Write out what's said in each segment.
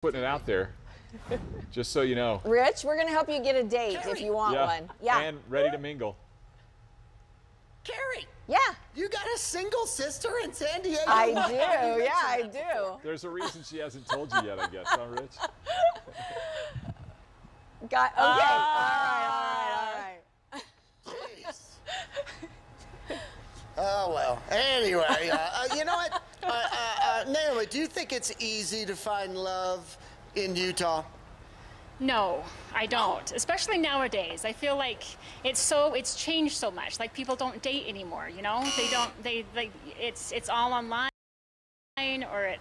Putting it out there, just so you know. Rich, we're going to help you get a date if you want one. Yeah. And ready to mingle. Carrie. Yeah. You got a single sister in San Diego? I do. Yeah, I do. There's a reason she hasn't told you yet, I guess, huh, Rich? Got, okay. All right. Jeez. Oh, well. Anyway, you know what? Naomi, do you think it's easy to find love in Utah? No, I don't. Especially nowadays. I feel like it's changed so much. Like people don't date anymore, you know? It's all online, or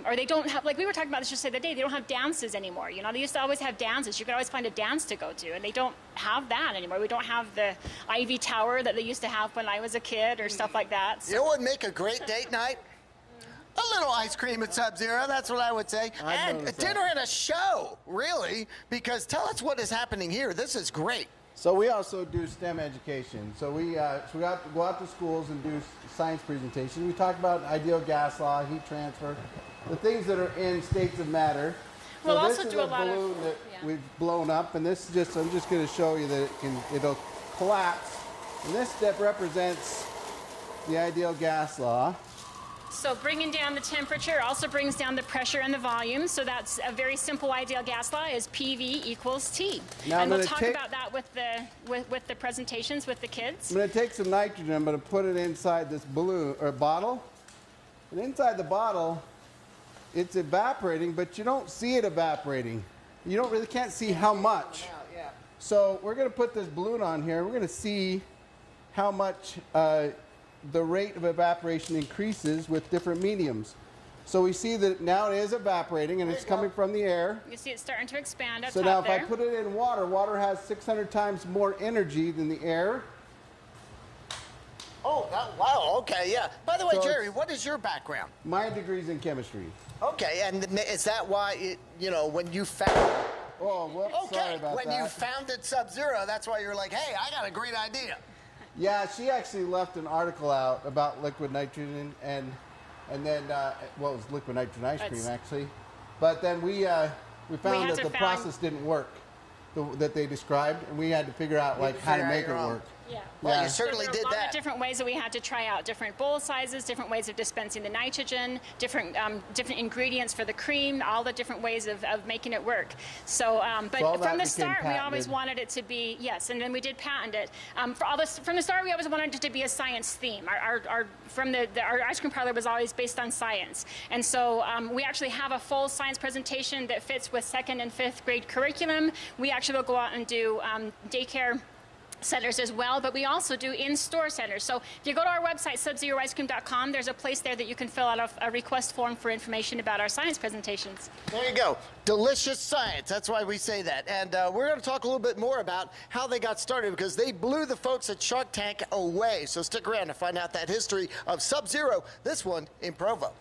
or they don't have, like we were talking about this just the other day, they don't have dances anymore. You know, they used to always have dances. You could always find a dance to go to, and they don't have that anymore. We don't have the Ivy Tower that they used to have when I was a kid or stuff like that. So. You know what would make a great date night? A little ice cream at Sub-Zero, that's what I would say. And a dinner and a show, really, because tell us what is happening here. This is great. So we also do STEM education. So we go out to schools and do science presentations. We talk about ideal gas law, heat transfer, the things that are in states of matter. We'll so also this is do a lot balloon of that we've blown up, and this is just, I'm just going to show you that it'll collapse. And this step represents the ideal gas law. So bringing down the temperature also brings down the pressure and the volume. So that's a very simple ideal gas law is PV equals T. Now and we'll talk about that with the presentations with the kids. I'm going to take some nitrogen. I'm going to put it inside this balloon or bottle. And inside the bottle, it's evaporating, but you don't see it evaporating. You can't see how much. So we're going to put this balloon on here. We're going to see how much the rate of evaporation increases with different mediums. So we see that now it is evaporating and it's coming from the air. You see it's starting to expand up so top now if there. I put it in water, water has 600 times more energy than the air. Oh, wow, okay, yeah. By the way, So Jerry, what is your background? My degree's in chemistry. Okay, and is that why, when you found... Oh, whoops, sorry about when that. you founded Sub-Zero, that's why you're like, hey, I got a great idea. Yeah, she actually left an article out about liquid nitrogen and then well, it was liquid nitrogen ice cream actually, but then we found that the process didn't work that they described, and we had to figure out how to make it work. Yeah. Well, you certainly did there were a lot that. of different ways that we had to try out, different bowl sizes, different ways of dispensing the nitrogen, different ingredients for the cream, all the different ways of making it work. So, but from the start, we always wanted it to be, yes, and then we did patent it. From the start, we always wanted it to be a science theme. Our ice cream parlor was always based on science. And so we actually have a full science presentation that fits with 2nd and 5th grade curriculum. We actually will go out and do daycare centers as well, but we also do in-store centers. So if you go to our website, subzeroicecream.com, there's a place there that you can fill out a request form for information about our science presentations. There you go. Delicious science. That's why we say that. And we're going to talk a little bit more about how they got started, because they blew the folks at Shark Tank away. So stick around to find out that history of Sub-Zero, this one in Provo.